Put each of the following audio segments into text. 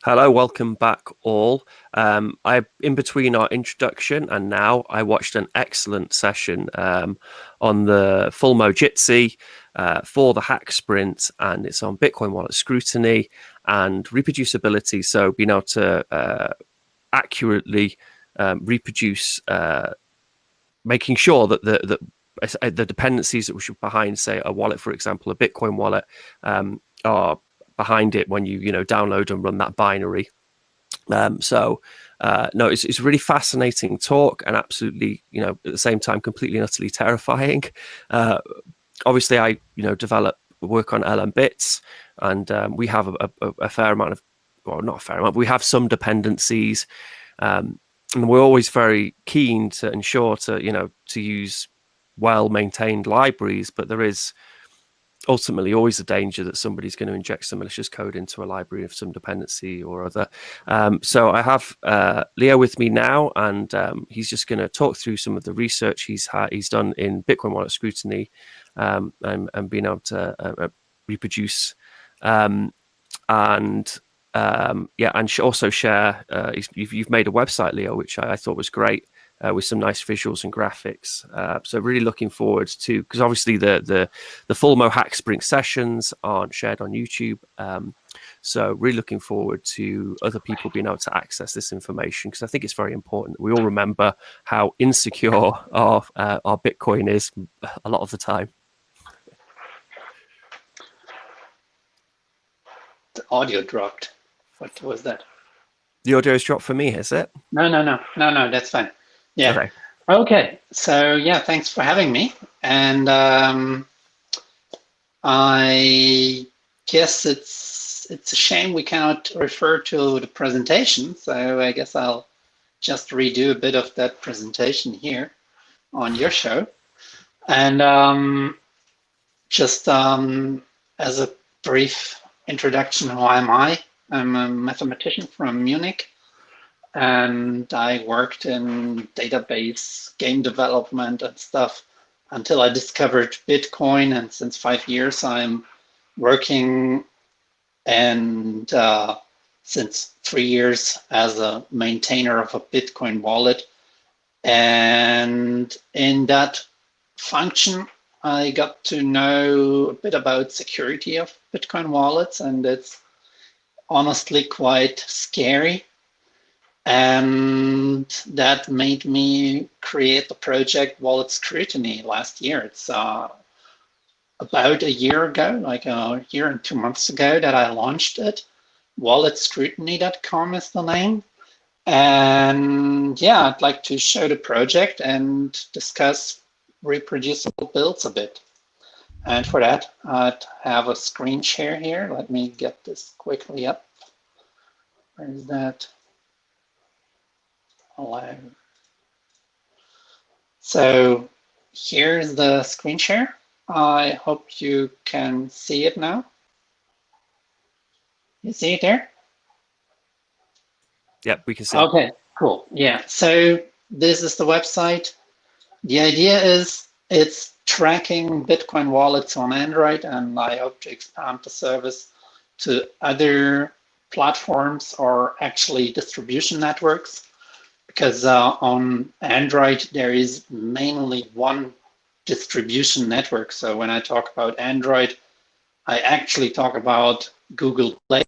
Hello, welcome back all. In between our introduction and now, I watched an excellent session on the full Mojitsi for the Hacksprint, and it's on Bitcoin wallet scrutiny and reproducibility. So being able to accurately reproduce, making sure that the dependencies that we should behind, say, a wallet, for example, a Bitcoin wallet, are behind it when you download and run that binary. No, it's really fascinating talk, and absolutely, at the same time, completely and utterly terrifying. Obviously, I work on LM bits, and we have a fair amount of, well, not a fair amount, but we have some dependencies, and we're always very keen to ensure to use well-maintained libraries, but there is ultimately always a danger that somebody's going to inject some malicious code into a library of some dependency or other. So I have Leo with me now, and he's just going to talk through some of the research he's done in Bitcoin wallet scrutiny, and being able to reproduce and also share. You've made a website, Leo, which I thought was great. With some nice visuals and graphics. So really looking forward to, because obviously the full Mo Hacksprint sessions aren't shared on YouTube. So really looking forward to other people being able to access this information, because I think it's very important that we all remember how insecure our Bitcoin is a lot of the time. The audio dropped. What was that? The audio's dropped for me, is it? No, that's fine. Yeah. Okay. So yeah, thanks for having me. And I guess it's a shame we cannot refer to the presentation. So I guess I'll just redo a bit of that presentation here on your show. And just as a brief introduction, who am I? I'm a mathematician from Munich. And I worked in database, game development and stuff until I discovered Bitcoin. And since 5 years, I'm working, and since 3 years as a maintainer of a Bitcoin wallet. And in that function, I got to know a bit about security of Bitcoin wallets, and it's honestly quite scary. And that made me create the project Wallet Scrutiny last year. It's about a year ago, like a year and 2 months ago, that I launched it. WalletScrutiny.com is the name. And yeah, I'd like to show the project and discuss reproducible builds a bit. And for that, I'd have a screen share here. Let me get this quickly up. Where is that? So here's the screen share. I hope you can see it now. You see it there? Yep, we can see. Okay, cool. Yeah, so this is the website. The idea is it's tracking Bitcoin wallets on Android, and I hope to expand the service to other platforms or actually distribution networks. Because on Android, there is mainly one distribution network. So when I talk about Android, I actually talk about Google Play.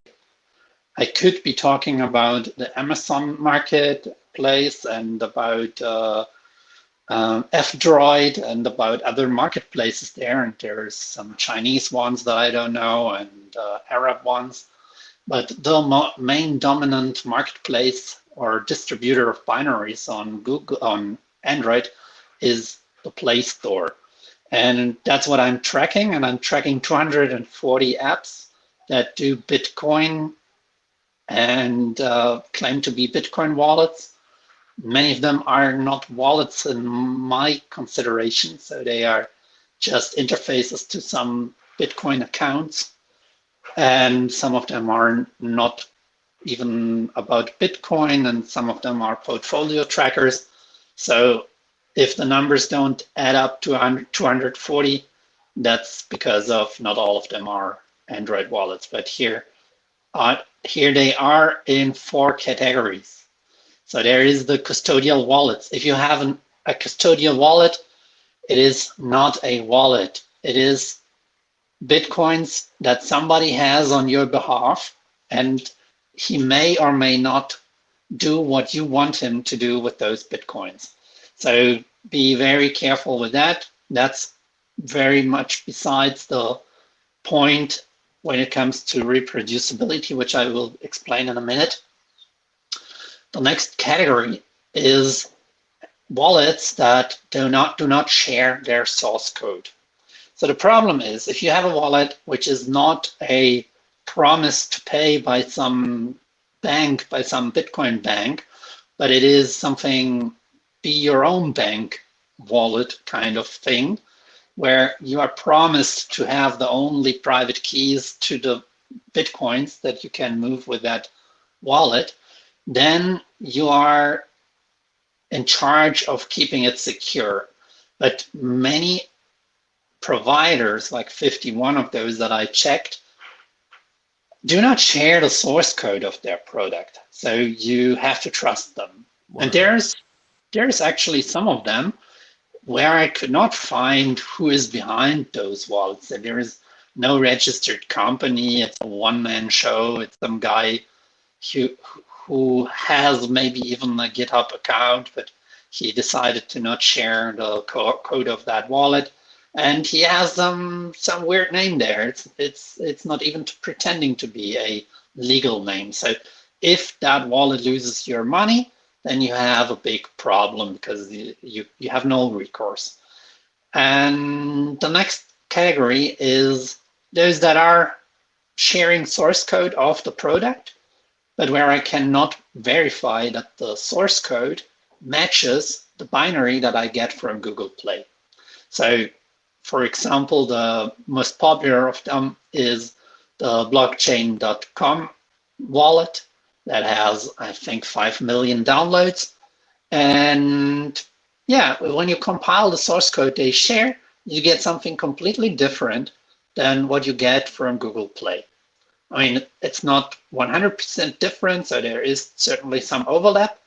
I could be talking about the Amazon marketplace and about F-Droid and about other marketplaces there. And there's some Chinese ones that I don't know, and Arab ones. But the main dominant marketplace or distributor of binaries on Android is the Play Store. And that's what I'm tracking. And I'm tracking 240 apps that do Bitcoin and claim to be Bitcoin wallets. Many of them are not wallets in my consideration. So they are just interfaces to some Bitcoin accounts. And some of them are not even about Bitcoin, and some of them are portfolio trackers. So if the numbers don't add up to 240, that's because of not all of them are Android wallets. But here Here they are in 4 categories. So there is the custodial wallets. If you have a custodial wallet, it is not a wallet. It is Bitcoins that somebody has on your behalf, and he may or may not do what you want him to do with those Bitcoins. So be very careful with that. That's very much besides the point when it comes to reproducibility, which I will explain in a minute. The next category is wallets that do not share their source code. So the problem is, if you have a wallet which is not a promise to pay by some bank, by some Bitcoin bank, but it is something, be your own bank wallet kind of thing, where you are promised to have the only private keys to the Bitcoins that you can move with that wallet, then you are in charge of keeping it secure. But many providers, like 51 of those that I checked, do not share the source code of their product. So you have to trust them. Wow. And there's actually some of them where I could not find who is behind those wallets. And there is no registered company. It's a one-man show. It's some guy who has maybe even a GitHub account, but he decided to not share the code of that wallet. And he has some weird name there. It's not even pretending to be a legal name. So if that wallet loses your money, then you have a big problem because you have no recourse. And the next category is those that are sharing source code of the product, but where I cannot verify that the source code matches the binary that I get from Google Play. So, for example, the most popular of them is the blockchain.com wallet that has, I think, 5 million downloads. And yeah, when you compile the source code they share, you get something completely different than what you get from Google Play. I mean, it's not 100% different, so there is certainly some overlap,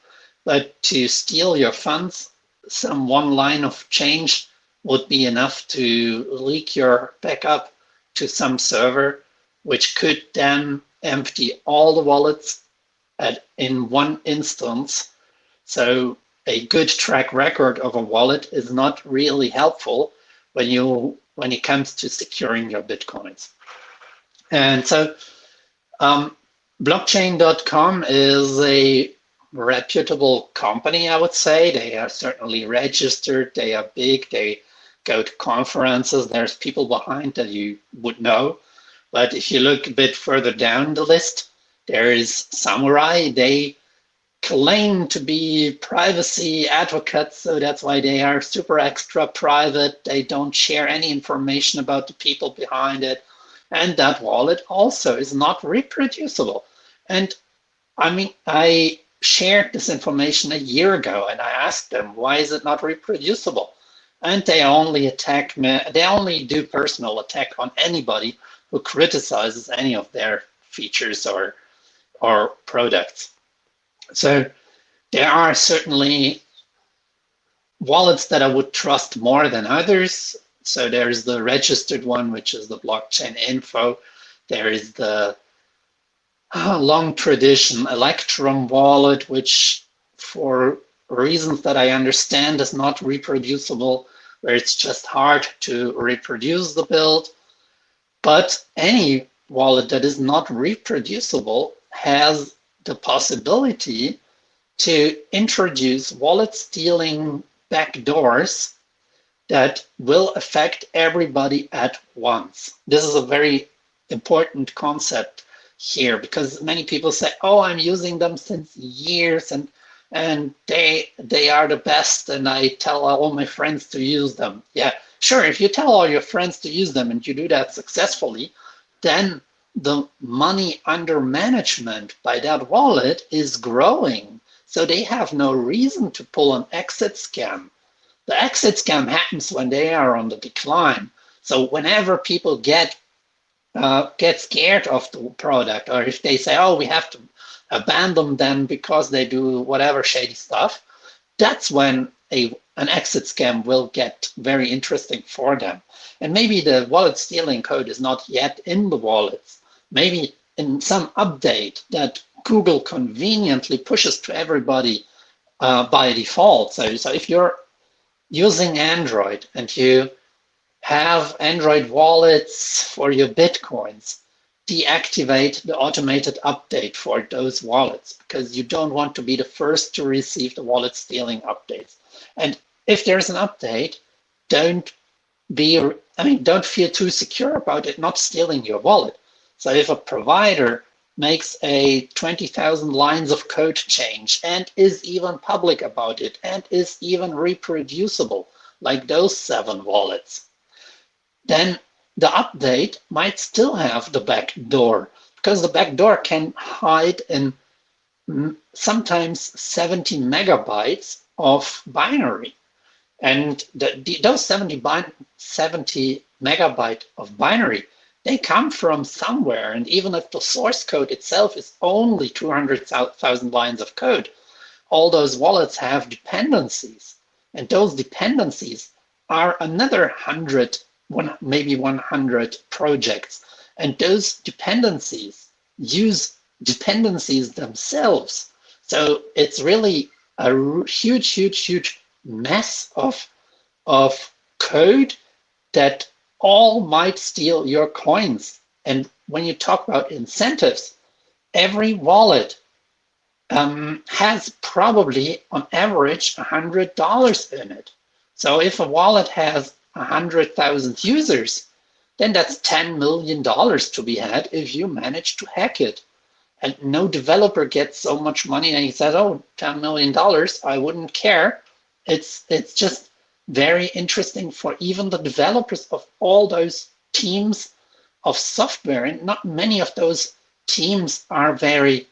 but to steal your funds, some one line of change would be enough to leak your backup to some server, which could then empty all the wallets in one instance. So a good track record of a wallet is not really helpful when it comes to securing your Bitcoins. And so blockchain.com is a reputable company, I would say. They are certainly registered. They are big. They go to conferences. There's people behind that you would know. But if you look a bit further down the list, there is Samurai. They claim to be privacy advocates, so that's why they are super extra private. They don't share any information about the people behind it. And that wallet also is not reproducible. And I mean, I shared this information a year ago and I asked them, why is it not reproducible? And they only attack me, they only do personal attack on anybody who criticizes any of their features or products. So there are certainly wallets that I would trust more than others. So there's the registered one, which is the blockchain info. There is the long tradition Electrum wallet, which for reasons that I understand is not reproducible, where it's just hard to reproduce the build. But any wallet that is not reproducible has the possibility to introduce wallet stealing backdoors that will affect everybody at once. This is a very important concept here because many people say, oh, I'm using them since years and they are the best and I tell all my friends to use them. Yeah, sure, if you tell all your friends to use them and you do that successfully, then the money under management by that wallet is growing. So they have no reason to pull an exit scam. The exit scam happens when they are on the decline. So whenever people get get scared of the product, or if they say, oh, we have to abandon them because they do whatever shady stuff, that's when an exit scam will get very interesting for them. And maybe the wallet stealing code is not yet in the wallets. Maybe in some update that Google conveniently pushes to everybody by default. So if you're using Android and you have Android wallets for your Bitcoins, deactivate the automated update for those wallets because you don't want to be the first to receive the wallet stealing updates. And if there's an update, don't feel too secure about it not stealing your wallet. So if a provider makes a 20,000 lines of code change and is even public about it and is even reproducible, like those 7 wallets, then the update might still have the back door, because the back door can hide in sometimes 70 megabytes of binary. And those 70 megabyte of binary, they come from somewhere. And even if the source code itself is only 200,000 lines of code, all those wallets have dependencies. And those dependencies are another 100, maybe 100 projects. And those dependencies use dependencies themselves. So it's really a huge mess of code that all might steal your coins. And when you talk about incentives, every wallet has probably on average $100 in it. So if a wallet has 100,000 users, then that's $10 million to be had if you manage to hack it. And no developer gets so much money and he says, oh, $10 million, I wouldn't care. It's just very interesting for even the developers of all those teams of software. And not many of those teams are very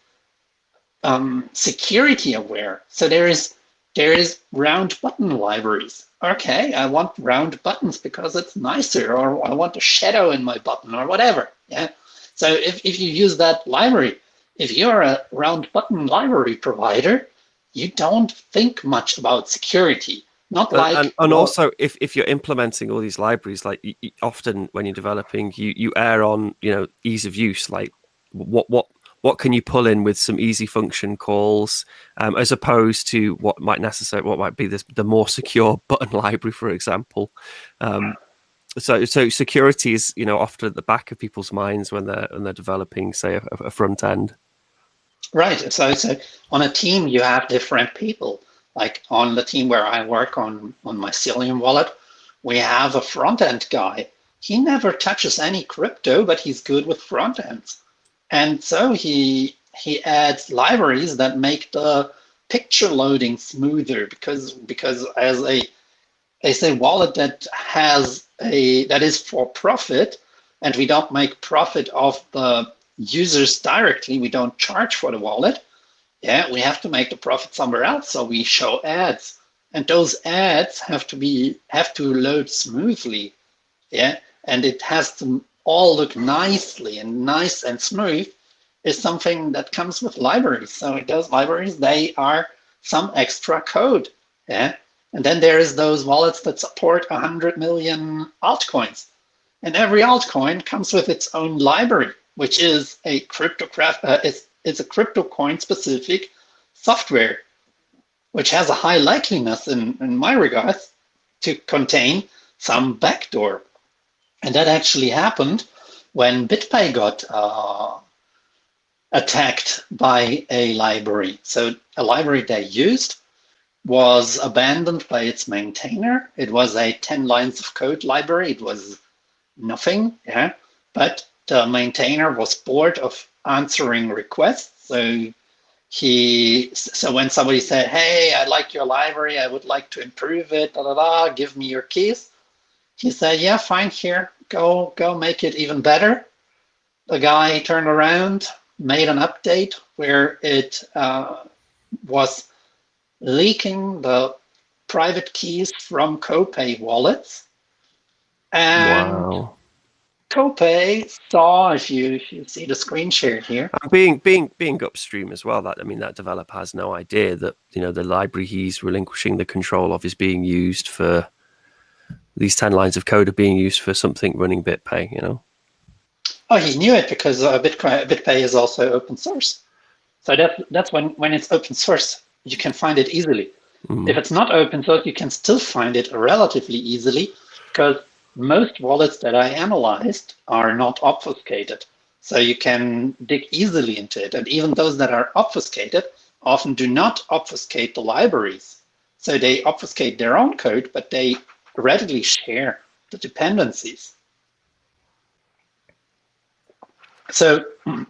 security aware. So there is round button libraries. Okay, I want round buttons because it's nicer, or I want a shadow in my button, or whatever. Yeah. So if you use that library, if you're a round button library provider, you don't think much about security. Not like and also if you're implementing all these libraries, like often when you're developing, you err on ease of use, like what can you pull in with some easy function calls, as opposed to what might be the more secure button library, for example. So security is often at the back of people's minds when they're developing, say, a front end. Right. So on a team, you have different people. Like on the team where I work on my Cilium wallet, we have a front end guy. He never touches any crypto, but he's good with front ends. And so he adds libraries that make the picture loading smoother because as a wallet that is for profit, and we don't make profit of the users directly, we don't charge for the wallet. Yeah, we have to make the profit somewhere else, so we show ads, and those ads have to load smoothly. Yeah, and it has to all look nicely, and nice and smooth is something that comes with libraries. So those libraries, they are some extra code. Yeah, and then there is those wallets that support 100 million altcoins, and every altcoin comes with its own library, which is a it's a crypto coin specific software, which has a high likeliness in my regards to contain some backdoor. And that actually happened when BitPay got attacked by a library. So a library they used was abandoned by its maintainer. It was a 10 lines of code library. It was nothing, yeah. But the maintainer was bored of answering requests. So when somebody said, hey, I like your library, I would like to improve it, give me your keys. He said, yeah, fine, here, go make it even better. The guy turned around, made an update where it was leaking the private keys from Copay wallets. And Wow. Copay saw, if you see the screen shared here. And being upstream as well, that I mean that developer has no idea that the library he's relinquishing the control of is being used for these 10 lines of code are being used for something running BitPay. Oh, he knew it because BitPay is also open source. So that's when it's open source, you can find it easily. If it's not open source, you can still find it relatively easily because most wallets that I analyzed are not obfuscated. So you can dig easily into it. And even those that are obfuscated often do not obfuscate the libraries. So they obfuscate their own code, but they readily share the dependencies. So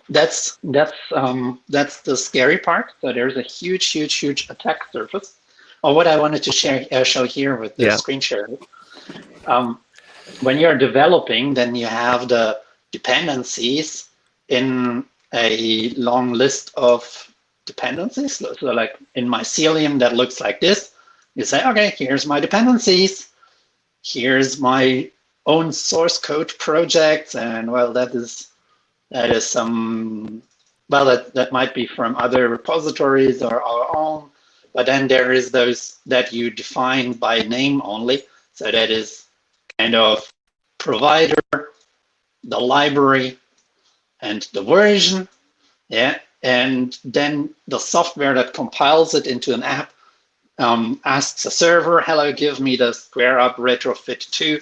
that's the scary part. So there's a huge attack surface. Or what I wanted to show here with the screen share. When you're developing, then you have the dependencies in a long list of dependencies. So like in Mycelium, that looks like this. You say, okay, here's my dependencies. Here's my own source code projects. And well, that is some, well, that might be from other repositories or our own. But then there is those that you define by name only. So that is kind of provider, the library, and the version. Yeah. And then the software that compiles it into an app asks a server, hello, give me the SquareUp retrofit 2,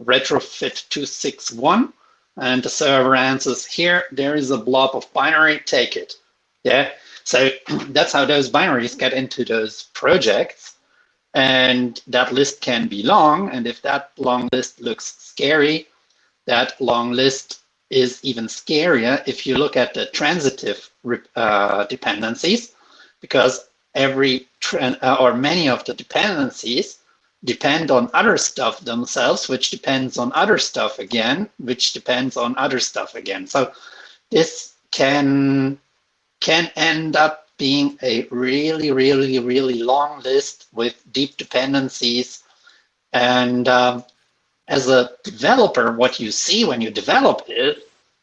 retrofit 261. And the server answers, here, there is a blob of binary, take it. Yeah. So that's how those binaries get into those projects. And that list can be long. And if that long list looks scary, that long list is even scarier if you look at the transitive dependencies, because many of the dependencies depend on other stuff themselves, which depends on other stuff again, which depends on other stuff again. So this can end up being a really long list with deep dependencies. And as a developer, what you see when you develop is,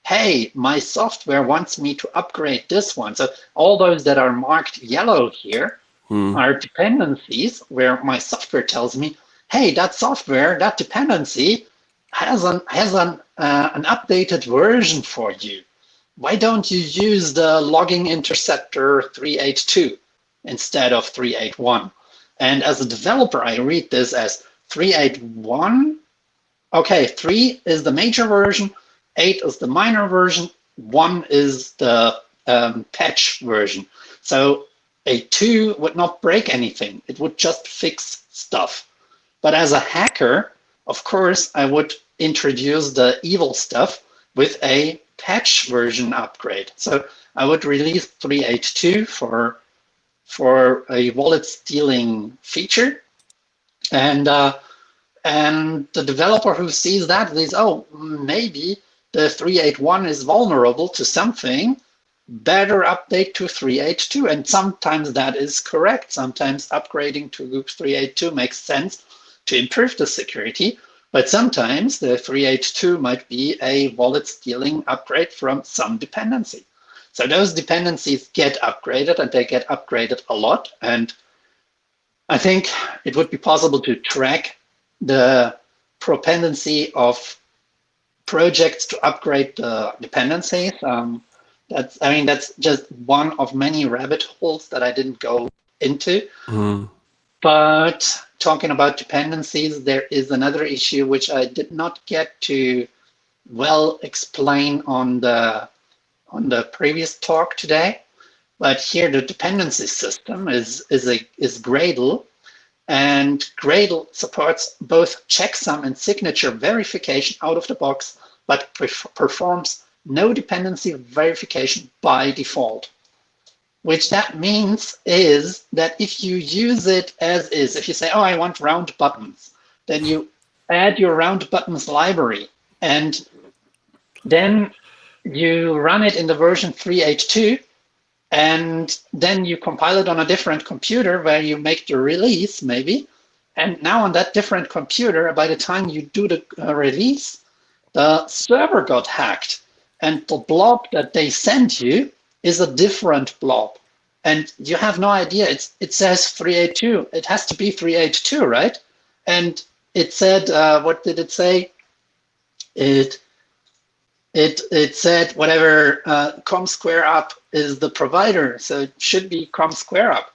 hey, my software wants me to upgrade this one. So all those that are marked yellow here are dependencies where my software tells me, hey, that software, that dependency has an updated version for you. Why don't you use the logging interceptor 382 instead of 381? And as a developer, I read this as 381. Okay, 3 is the major version, 8 is the minor version, 1 is the patch version. So a 2 would not break anything. It would just fix stuff. But as a hacker, of course, I would introduce the evil stuff with a patch version upgrade. So I would release 382 for a wallet stealing feature. And the developer who sees that says, oh, maybe the 381 is vulnerable to something, better update to 382. And sometimes that is correct. Sometimes upgrading to 382 makes sense to improve the security. But sometimes the 382 might be a wallet stealing upgrade from some dependency. So those dependencies get upgraded, and they get upgraded a lot. And I think it would be possible to track the propensity of projects to upgrade the dependencies. That's just one of many rabbit holes that I didn't go into. But talking about dependencies, there is another issue which I did not get to well explain on the previous talk today. But here the dependency system is Gradle, and Gradle supports both checksum and signature verification out of the box, but performs no dependency verification by default. Which that means is that if you use it as is, if you say, oh, I want round buttons, then you add your round buttons library, and then you run it in the version 382, and then you compile it on a different computer where you make the release maybe. And now on that different computer, by the time you do the release, the server got hacked, and the blob that they sent you is a different blob. And you have no idea. It says 382. It has to be 382, right? And it said, what did it say? It said whatever ComSquareUp is the provider, so it should be ComSquareUp.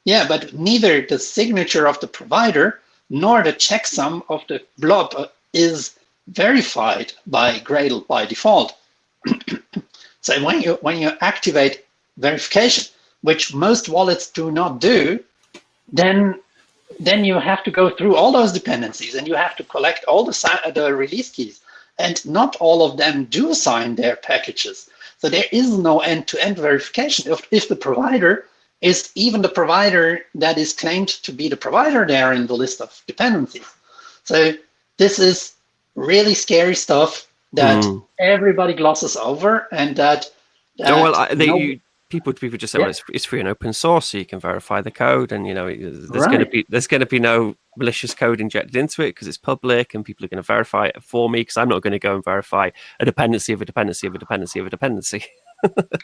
Yeah, but neither the signature of the provider nor the checksum of the blob is verified by Gradle by default. So when you activate verification, which most wallets do not do, then you have to go through all those dependencies and you have to collect all the release keys. And not all of them do sign their packages. So there is no end-to-end verification. If the provider is even the provider that is claimed to be the provider there in the list of dependencies. So this is really scary stuff that everybody glosses over, and that people just say, well, it's free and open source, so you can verify the code, and there's going to be no malicious code injected into it because it's public, and people are going to verify it for me because I'm not going to go and verify a dependency of a dependency of a dependency of a dependency.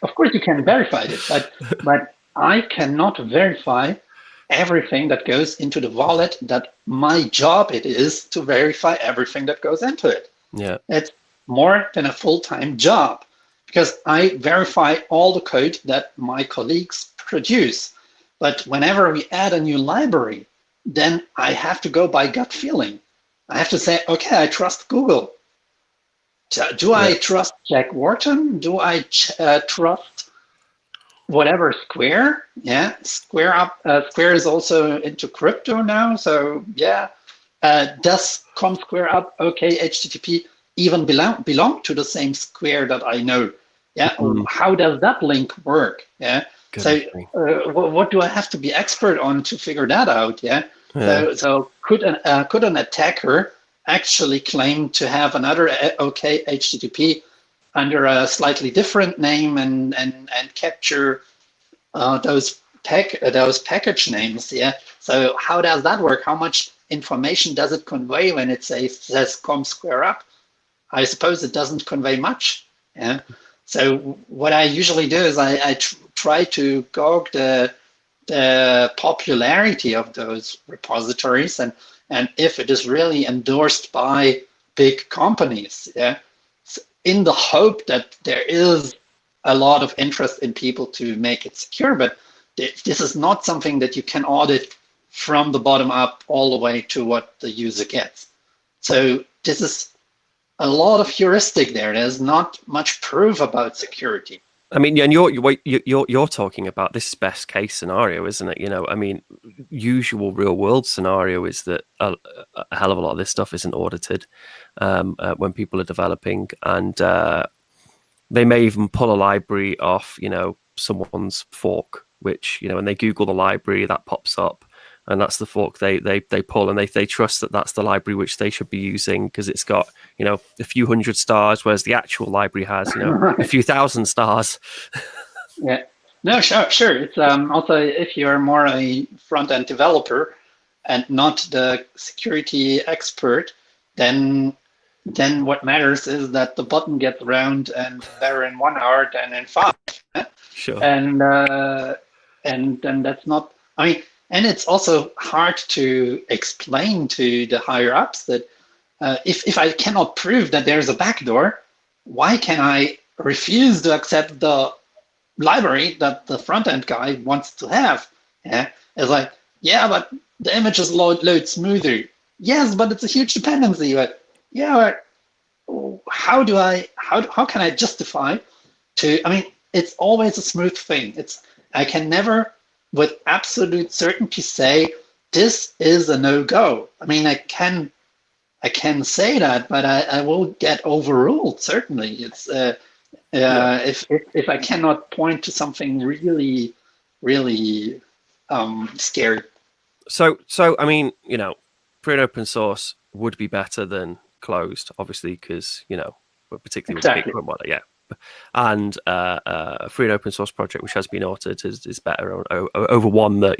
Of course, you can verify it, but I cannot verify everything that goes into the wallet. That my job it is to verify everything that goes into it. Yeah, it's more than a full-time job, because I verify all the code that my colleagues produce. But whenever we add a new library, then I have to go by gut feeling. I have to say, okay, I trust Google. Do I trust Jack Wharton? Do I trust whatever Square? Yeah, Square is also into crypto now. So yeah, does ComSquareUp, okay, HTTP even belong to the same Square that I know? Yeah, how does that link work? Yeah, so what do I have to be expert on to figure that out? Yeah, so could an attacker actually claim to have another OK HTTP under a slightly different name and capture those package names? Yeah, so how does that work? How much information does it convey when it says ComSquareUp? I suppose it doesn't convey much. Yeah. So what I usually do is I try to gauge the popularity of those repositories, and if it is really endorsed by big companies, in the hope that there is a lot of interest in people to make it secure. But this is not something that you can audit from the bottom up all the way to what the user gets. So this is a lot of heuristic there. There's not much proof about security. I mean, and you're talking about this best case scenario, isn't it? I mean, usual real world scenario is that a hell of a lot of this stuff isn't audited when people are developing, and they may even pull a library off, someone's fork, which when they Google the library, that pops up. And that's the fork they pull, and they trust that that's the library which they should be using because it's got a few hundred stars, whereas the actual library has a few thousand stars. Yeah, no, sure. It's also, if you're more a front-end developer and not the security expert, then what matters is that the button gets round and better in 1 hour than in 5. Sure. And then that's not. I mean. And it's also hard to explain to the higher ups that if I cannot prove that there's a backdoor, why can I refuse to accept the library that the front end guy wants to have? Yeah, it's like, yeah, but the images load smoother. Yes, but it's a huge dependency. But yeah, how can I justify to? I mean, it's always a smooth thing. I can never with absolute certainty say this is a no-go. I mean, I can say that, but I will get overruled. Certainly, it's if I cannot point to something really, really scary. So I mean, free and open source would be better than closed, obviously, because particularly exactly. with big, and a free and open source project which has been authored is better over one that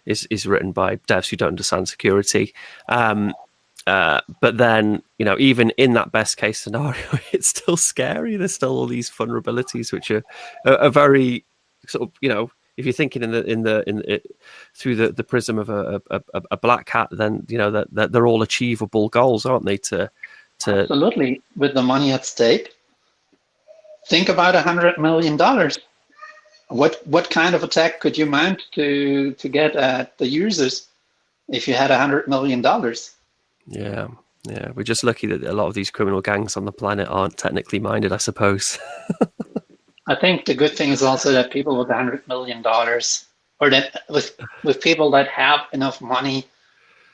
is written by devs who don't understand security. But then, even in that best case scenario, it's still scary. There's still all these vulnerabilities, which are very sort of, if you're thinking through the prism of a black hat, then that they're all achievable goals, aren't they? To Absolutely, with the money at stake. Think about $100 million. What kind of attack could you mount to get at the users if you had $100 million? Yeah, we're just lucky that a lot of these criminal gangs on the planet aren't technically minded, I suppose. I think the good thing is also that people with $100 million, or that with people that have enough money,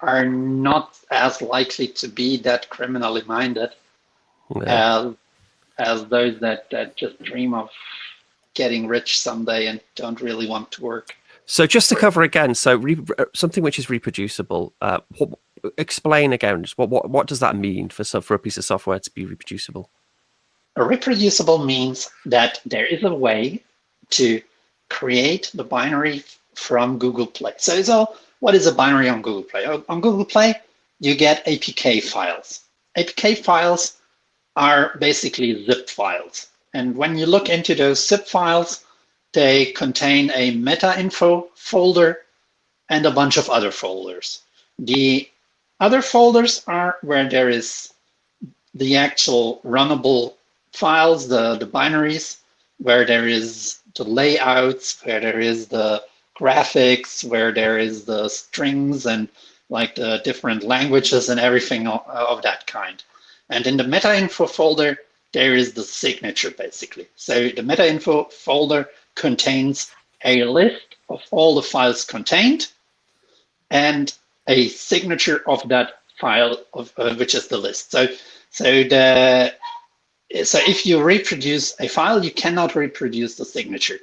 are not as likely to be that criminally minded as those that just dream of getting rich someday and don't really want to work. So just to cover again, so something which is reproducible. Explain again. What does that mean for a piece of software to be reproducible? A reproducible means that there is a way to create the binary from Google Play. So what is a binary on Google Play? On Google Play, you get APK files. APK files are basically zip files. And when you look into those zip files, they contain a meta info folder and a bunch of other folders. The other folders are where there is the actual runnable files, the binaries, where there is the layouts, where there is the graphics, where there is the strings and like the different languages and everything of that kind. And in the meta info folder, there is the signature basically. So the meta info folder contains a list of all the files contained and a signature of that file, which is the list. So if you reproduce a file, you cannot reproduce the signature.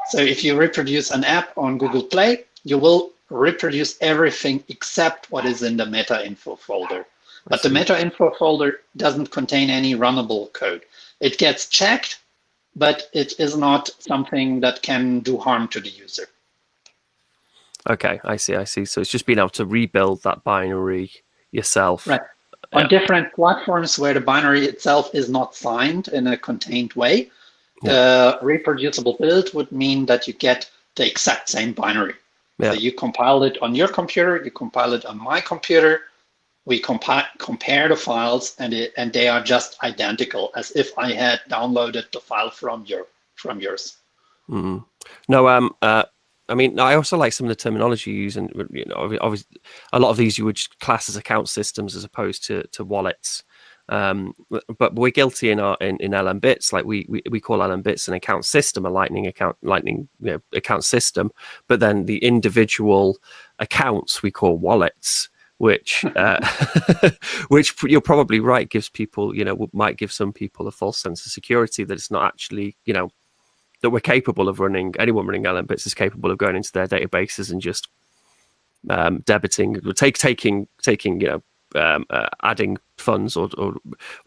So if you reproduce an app on Google Play, you will reproduce everything except what is in the meta info folder. But the meta info folder doesn't contain any runnable code. It gets checked, but it is not something that can do harm to the user. Okay, I see. So it's just being able to rebuild that binary yourself. Right. On different platforms where the binary itself is not signed in a contained way, the reproducible build would mean that you get the exact same binary. So you compile it on your computer, you compile it on my computer, we compare the files, and they are just identical, as if I had downloaded the file from yours. Mm-hmm. No, I mean, I also like some of the terminology you use, and obviously, a lot of these you would class as account systems as opposed to wallets. But we're guilty in LM bits, like we call LM bits an account system, a lightning account system. But then the individual accounts we call wallets, which which you're probably right gives people, might give some people a false sense of security that it's not actually, that we're capable of running. Anyone running LM bits is capable of going into their databases and just debiting, taking adding funds or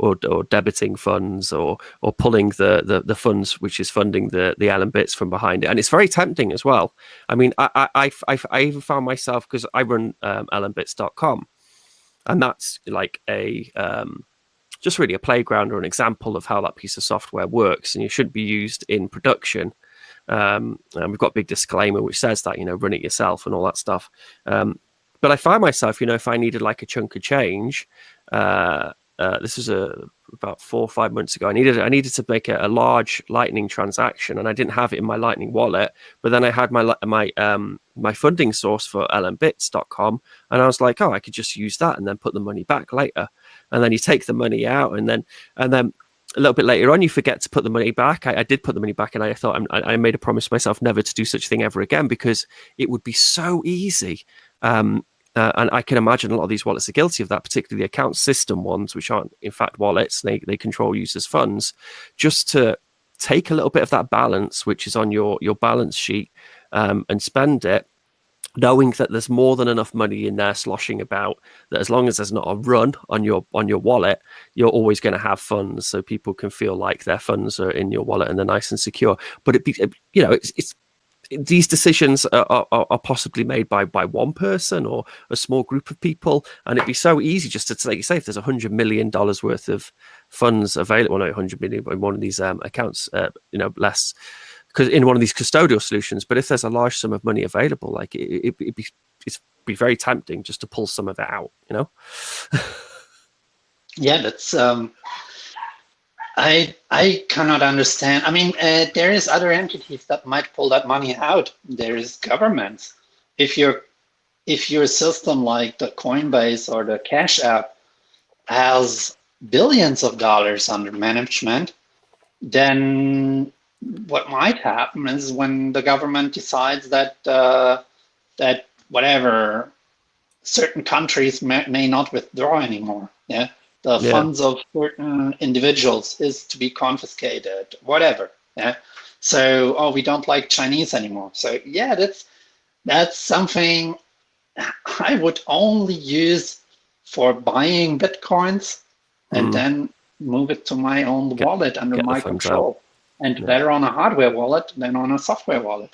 debiting funds or pulling the funds which is funding the LM bits from behind it, and it's very tempting as well. I mean, I even found myself, because I run lmbits.com, and that's like a just really a playground or an example of how that piece of software works, and it should be used in production. And we've got a big disclaimer which says that, run it yourself and all that stuff. But I find myself, if I needed like a chunk of change, this was about 4 or 5 months ago. I needed to make a large Lightning transaction, and I didn't have it in my Lightning wallet. But then I had my funding source for lmbits.com, and I was like, oh, I could just use that and then put the money back later. And then you take the money out, and then a little bit later on, you forget to put the money back. I did put the money back, and I thought I made a promise to myself never to do such a thing ever again, because it would be so easy. And I can imagine a lot of these wallets are guilty of that, particularly the account system ones, which aren't in fact wallets. They control users' funds, just to take a little bit of that balance, which is on your balance sheet, and spend it, knowing that there's more than enough money in there sloshing about, that as long as there's not a run on your wallet, you're always going to have funds, so people can feel like their funds are in your wallet and they're nice and secure. But these decisions are possibly made by one person or a small group of people, and it'd be so easy just to, like you say, if there's $100 million worth of funds available, not 100 million, but in one of these accounts, less, because in one of these custodial solutions. But if there's a large sum of money available, like it'd be very tempting just to pull some of it out, Yeah, that's. I cannot understand. I mean, there is other entities that might pull that money out. There is governments. If your system like the Coinbase or the Cash App has billions of dollars under management, then what might happen is when the government decides that that whatever certain countries may not withdraw anymore. Yeah. The funds of certain individuals is to be confiscated, whatever. Yeah. So, we don't like Chinese anymore. So yeah, that's something I would only use for buying Bitcoins and then move it to my own wallet under my control. And better on a hardware wallet than on a software wallet.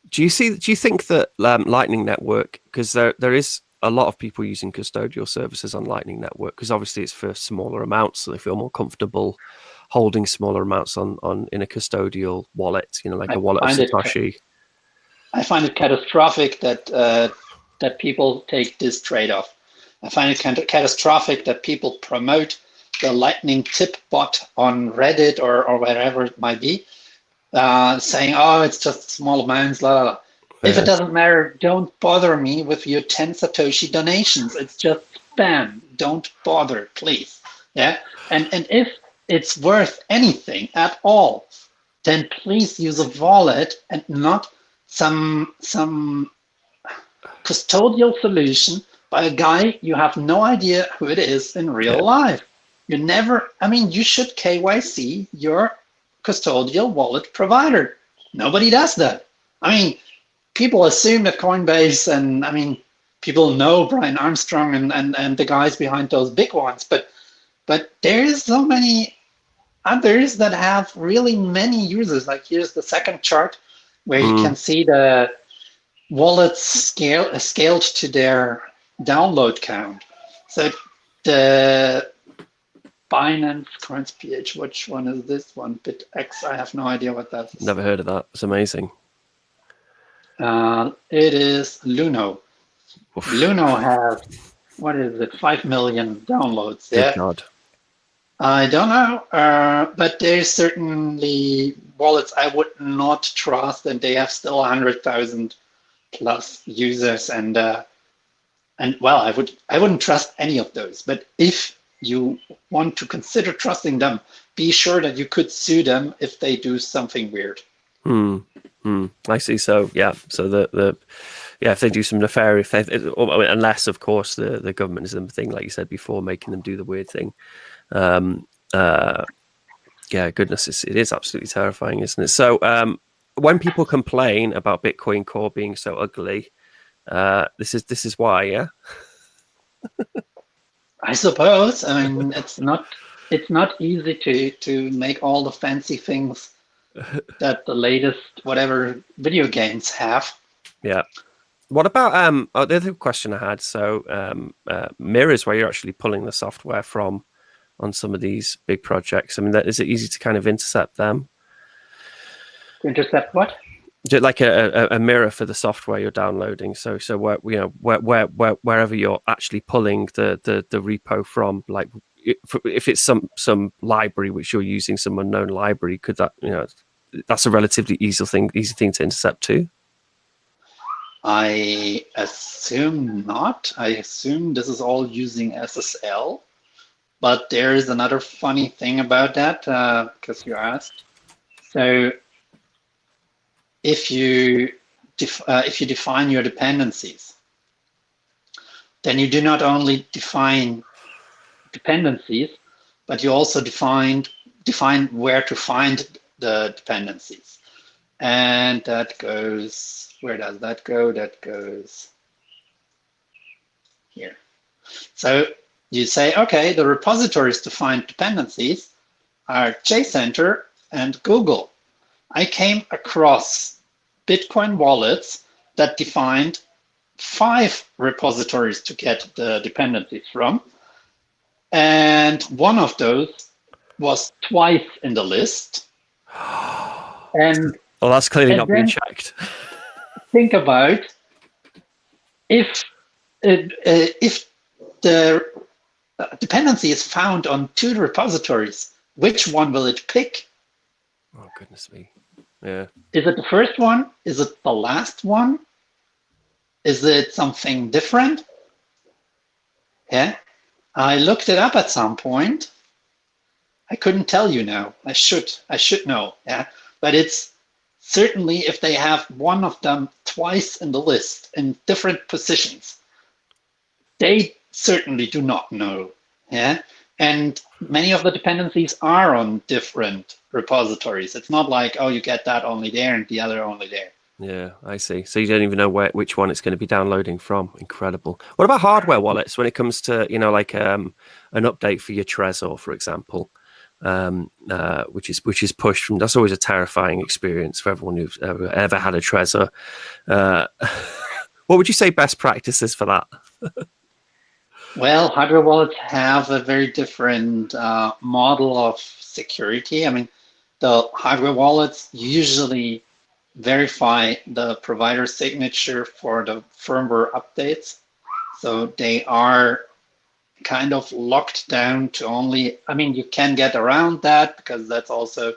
Do you think that Lightning Network, because there is a lot of people using custodial services on Lightning Network, because obviously it's for smaller amounts, so they feel more comfortable holding smaller amounts on in a custodial wallet, like a wallet of Satoshi. I find it catastrophic that people take this trade-off. I find it catastrophic that people promote the Lightning tip bot on Reddit or wherever it might be, saying, "Oh, it's just small amounts, la la la." If it doesn't matter, don't bother me with your 10 Satoshi donations. It's just spam. Don't bother, please. Yeah. And if it's worth anything at all, then please use a wallet and not some custodial solution by a guy you have no idea who it is in real life. You should KYC your custodial wallet provider. Nobody does that. People assume that Coinbase and people know Brian Armstrong and the guys behind those big ones, but there's so many others that have really many users. Like here's the second chart where you can see the wallets scaled to their download count. So the Binance CurrencyPH, which one is this one? BitX, I have no idea what that is. Never heard of that. It's amazing. It is Luno. Oof. Luno has, 5 million downloads. Yeah. Good God. I don't know, but there's certainly wallets I would not trust, and they have still 100,000 plus users, and I wouldn't trust any of those. But if you want to consider trusting them, be sure that you could sue them if they do something weird. I see. So yeah. So if they do some nefarious, unless of course the government is the thing, like you said before, making them do the weird thing. Goodness, it is absolutely terrifying, isn't it? So when people complain about Bitcoin Core being so ugly, this is why, yeah. I suppose. It's not easy to make all the fancy things that the latest whatever video games have. Yeah. What about the other question I had? So mirrors, where you're actually pulling the software from on some of these big projects. Is it easy to kind of intercept them? Intercept what? Like a mirror for the software you're downloading. So wherever you're actually pulling the repo from, like if it's some library which you're using, some unknown library, could that that's a relatively easy thing to intercept too? I assume not. I assume this is all using SSL. But there is another funny thing about that, because you asked. So if you define your dependencies, then you do not only define dependencies, but you also define where to find the dependencies. And that goes, where does that go? That goes here. So you say, okay, the repositories to find dependencies are JCenter and Google. I came across Bitcoin wallets that defined 5 repositories to get the dependencies from. And one of those was twice in the list. And well, that's clearly not being then checked. think about if the dependency is found on 2 repositories, which one will it pick? Oh, goodness me. Yeah. Is it the first one? Is it the last one? Is it something different? Yeah. I looked it up at some point. I couldn't tell you now. I should know. Yeah. But it's certainly if they have one of them twice in the list in different positions, they certainly do not know. Yeah. And many of the dependencies are on different repositories. It's not like, oh, you get that only there and the other only there. Yeah, I see. So you don't even know which one it's going to be downloading from. Incredible. What about hardware wallets when it comes to, like an update for your Trezor, for example, which is pushed from? That's always a terrifying experience for everyone who's ever had a Trezor. What would you say best practices for that? Well, hardware wallets have a very different model of security. I mean, the hardware wallets usually verify the provider signature for the firmware updates. So they are kind of locked down to only, I mean, you can get around that because that's also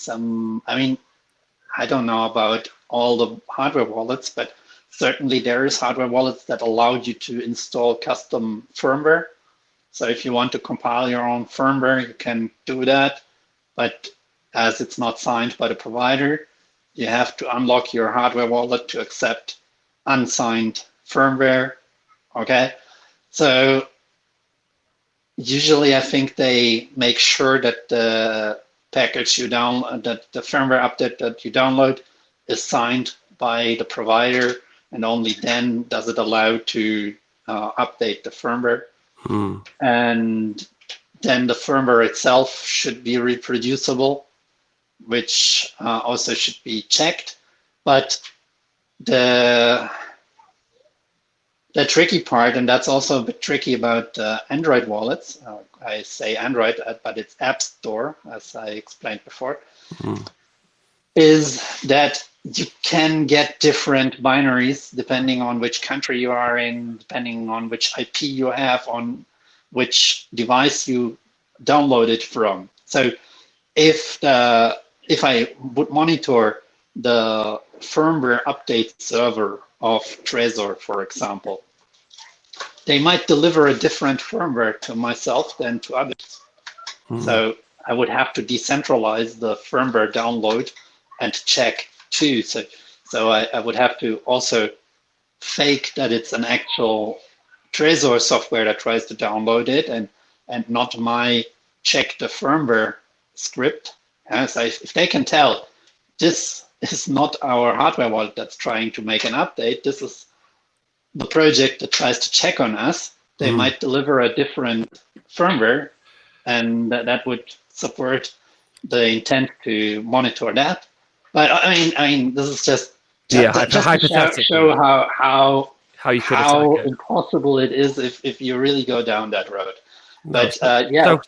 I don't know about all the hardware wallets, but certainly there is hardware wallets that allow you to install custom firmware. So if you want to compile your own firmware, you can do that. But as it's not signed by the provider, you have to unlock your hardware wallet to accept unsigned firmware. Okay. So usually I think they make sure that the package you download, that the firmware update that you download is signed by the provider, and only then does it allow to update the firmware. And then the firmware itself should be reproducible, which also should be checked. But the tricky part, and that's also a bit tricky about Android wallets, I say Android, but it's App Store, as I explained before, is that you can get different binaries depending on which country you are in, depending on which IP you have, on which device you download it from. So if I would monitor the firmware update server of Trezor, for example, they might deliver a different firmware to myself than to others. So I would have to decentralize the firmware download and check too. So I would have to also fake that it's an actual Trezor software that tries to download it, and not my check the firmware script. So if they can tell this is not our hardware wallet that's trying to make an update, this is the project that tries to check on us, they might deliver a different firmware, and that would support the intent to monitor that. But I mean, this is just to show how you could attack it. impossible it is if you really go down that road. But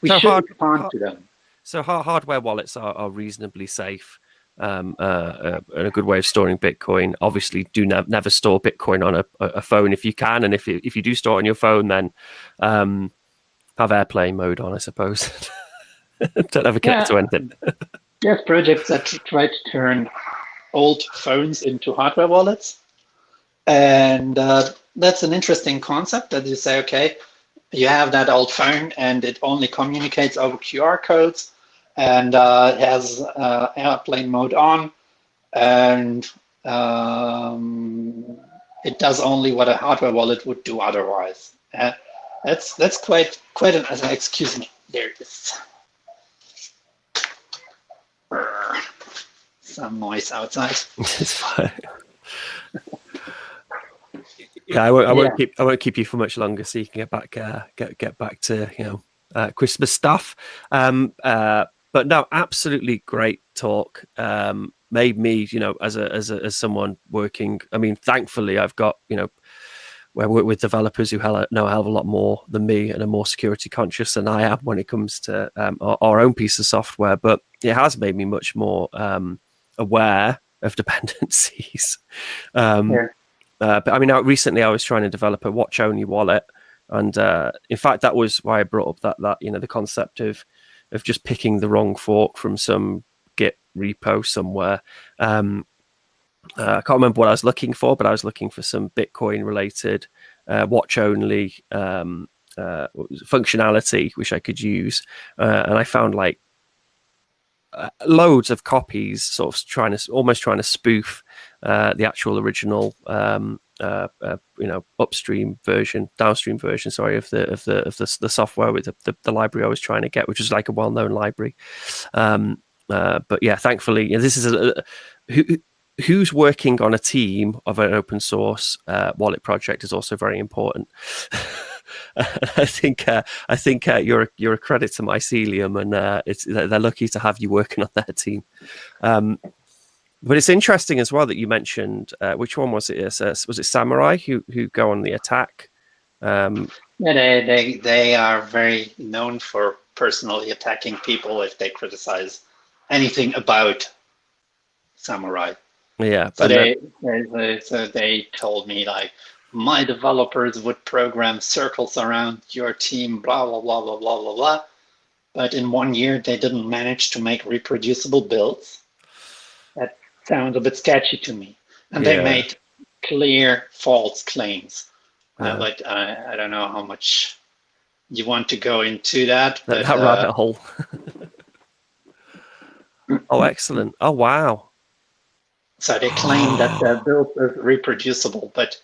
we should respond to them. So hardware wallets are reasonably safe. And a good way of storing Bitcoin. Obviously, do never store Bitcoin on a phone if you can, and if you do store it on your phone, then have airplane mode on, I suppose. Don't ever connect to anything. There's projects that try to turn old phones into hardware wallets, and that's an interesting concept. That you say, okay, you have that old phone, and it only communicates over QR codes, and it has airplane mode on, and it does only what a hardware wallet would do otherwise. That's quite an excuse me. There it is. Some noise outside. It's fine. Yeah, I won't keep you for much longer, so you can get back to Christmas stuff. But no, absolutely great talk. Made me, as someone working. I mean, thankfully, I've got, where I work with developers who know a hell of a lot more than me and are more security conscious than I am when it comes to our own piece of software. But it has made me much more aware of dependencies. But I mean, recently I was trying to develop a watch-only wallet, and in fact, that was why I brought up that the concept of just picking the wrong fork from some Git repo somewhere. I can't remember what I was looking for, but I was looking for some Bitcoin-related watch-only functionality which I could use, and I found like loads of copies, sort of almost trying to spoof the actual original, downstream version, sorry, of the software with the library I was trying to get, which was like a well-known library. But yeah, thankfully, this is who's working on a team of an open source wallet project is also very important. I think you're a credit to Mycelium, and they're lucky to have you working on their team. But it's interesting as well that you mentioned which one was it? Was it Samurai who go on the attack? Yeah, they are very known for personally attacking people if they criticize anything about Samurai. Yeah. So they told me like, my developers would program circles around your team, blah, blah, blah, blah, blah, blah, blah. But in 1 year, they didn't manage to make reproducible builds. That sounds a bit sketchy to me. And they made clear false claims. But I don't know how much you want to go into that. That rabbit hole. Oh, excellent. Oh, wow. So they claim that their build is reproducible, but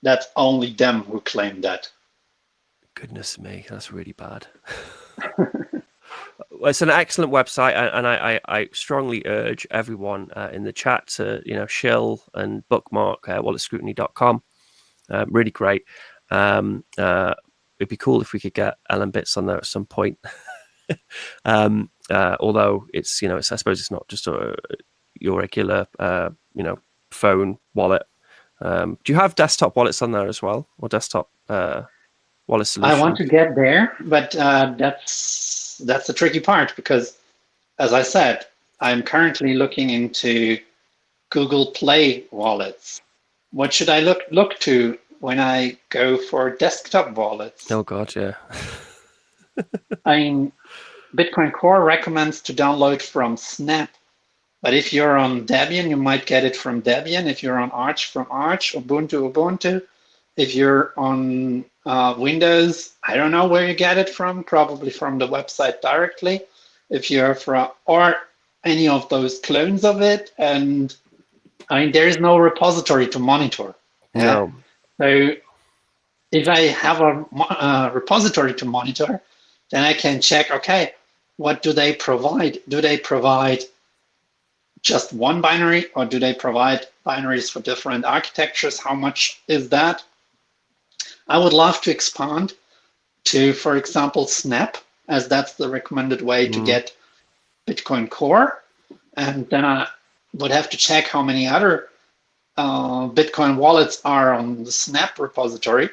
that's only them who claim that. Goodness me, that's really bad. It's an excellent website, and I strongly urge everyone in the chat to shill and bookmark walletscrutiny.com. Really great. It'd be cool if we could get Ellen Bits on there at some point. Although it's I suppose it's not just your regular phone wallet. Do you have desktop wallets on there as well, or desktop wallet solution? I want to get there, but that's the tricky part, because, as I said, I'm currently looking into Google Play wallets. What should I look to when I go for desktop wallets? Oh God, yeah. I mean, Bitcoin Core recommends to download from Snap. But if you're on Debian, you might get it from Debian. If you're on Arch, from Arch, Ubuntu. If you're on Windows, I don't know where you get it from, probably from the website directly. If you're from, or any of those clones of it. And I mean, there is no repository to monitor. No. So if I have a repository to monitor, then I can check, okay, what do they provide? Do they provide just one binary, or do they provide binaries for different architectures? How much is that? I would love to expand to, for example, Snap, as that's the recommended way to get Bitcoin Core. And then I would have to check how many other Bitcoin wallets are on the Snap repository.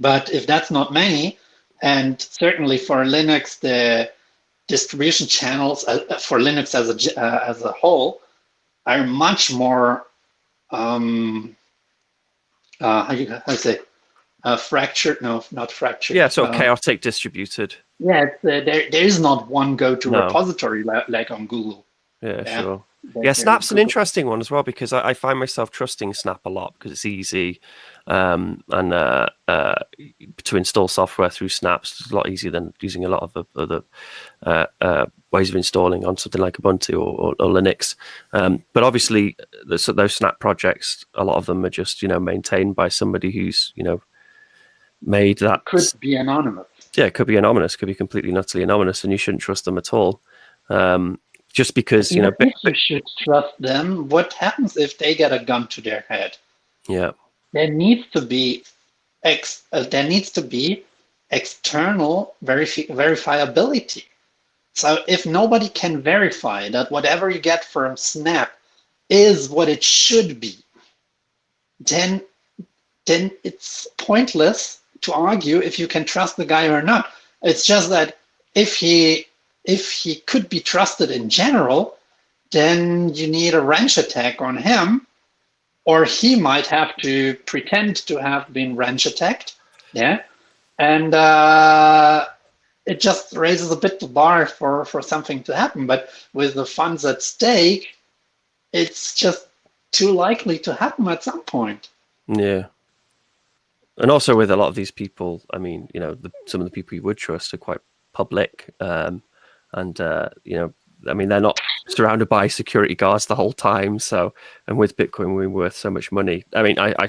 But if that's not many, and certainly for Linux, the distribution channels for Linux as a whole are much more fractured. No, not fractured. Yeah, so chaotic distributed. Yeah, there is not one go-to repository like on Google. Yeah, sure. Yeah, Snap's an interesting one as well, because I find myself trusting Snap a lot because it's easy, and to install software through Snaps is a lot easier than using a lot of other ways of installing on something like Ubuntu or Linux. But obviously, those Snap projects, a lot of them are just maintained by somebody who's made that. Could be anonymous. Yeah, it could be anonymous. Could be completely and utterly anonymous, and you shouldn't trust them at all. Just because if you should trust them, what happens if they get a gun to their head? Yeah, there needs to be external verifiability. So if nobody can verify that whatever you get from Snap is what it should be, then it's pointless to argue if you can trust the guy or not. It's just that if he could be trusted in general, then you need a wrench attack on him, or he might have to pretend to have been wrench attacked. Yeah. And it just raises a bit the bar for something to happen. But with the funds at stake, it's just too likely to happen at some point. Yeah. And also with a lot of these people, I mean, some of the people you would trust are quite public. And, I mean, they're not surrounded by security guards the whole time. So, and with Bitcoin being worth so much money, I mean, I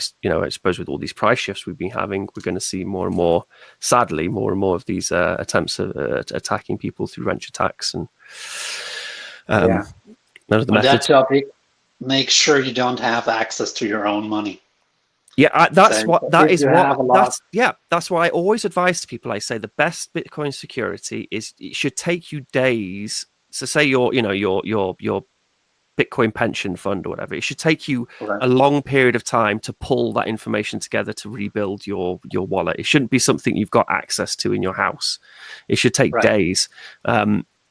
suppose with all these price shifts we've been having, we're going to see more and more, sadly, more and more of these attempts at attacking people through wrench attacks. And none of the methods. That topic, make sure you don't have access to your own money. Yeah, that's why I always advise to people. I say the best Bitcoin security is it should take you days. So say your Bitcoin pension fund or whatever, it should take you a long period of time to pull that information together to rebuild your wallet. It shouldn't be something you've got access to in your house. It should take days.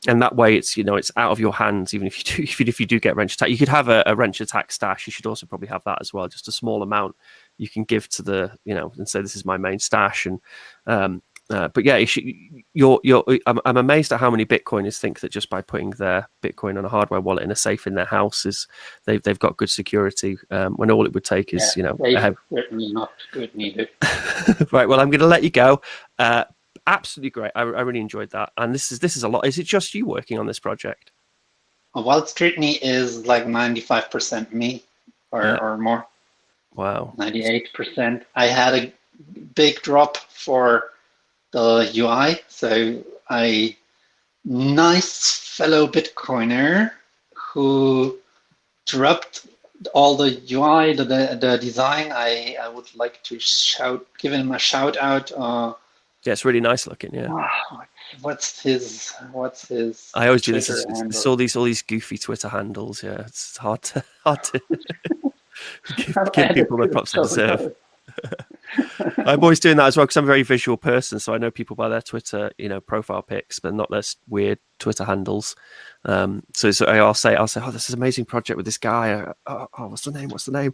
And that way, it's out of your hands. Even if you do get wrench attack, you could have a wrench attack stash. You should also probably have that as well, just a small amount you can give to the and say this is my main stash. And but yeah, I'm amazed at how many Bitcoiners think that just by putting their Bitcoin on a hardware wallet in a safe in their house they've got good security. When all it would take is certainly not good neither. Right. Well, I'm going to let you go. Absolutely great. I really enjoyed that. And this is a lot. Is it just you working on this project? Well, scrutiny is like 95% me or more. Wow. 98%. I had a big drop for the UI. So a nice fellow Bitcoiner who dropped all the UI, the design. I would like to give him a shout out. Yeah, it's really nice looking. Yeah. What's his? I always do this. It's all these goofy Twitter handles. Yeah, it's hard to give people the props they deserve. I'm always doing that as well because I'm a very visual person, so I know people by their Twitter, profile pics, but not their weird Twitter handles. So I'll say, oh, this is an amazing project with this guy. What's the name?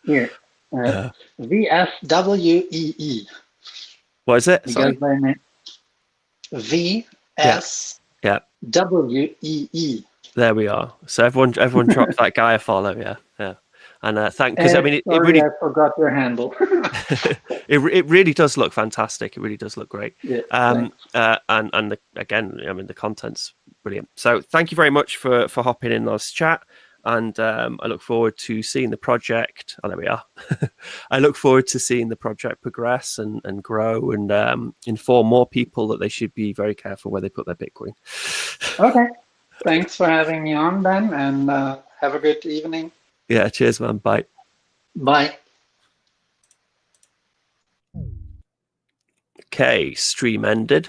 Here, VSWEE. What is it? Sorry. VSWEE. There we are. So everyone dropped that guy a follow. Yeah. And because I mean, it really. I forgot your handle. it really does look fantastic. It really does look great. Yeah, again, I mean, the content's brilliant. So thank you very much for hopping in this chat. And I look forward to seeing the project. Oh, there we are. I look forward to seeing the project progress and grow and inform more people that they should be very careful where they put their Bitcoin. Okay. Thanks for having me on, Ben, and have a good evening. Yeah, cheers, man. Bye. Bye. Okay, stream ended.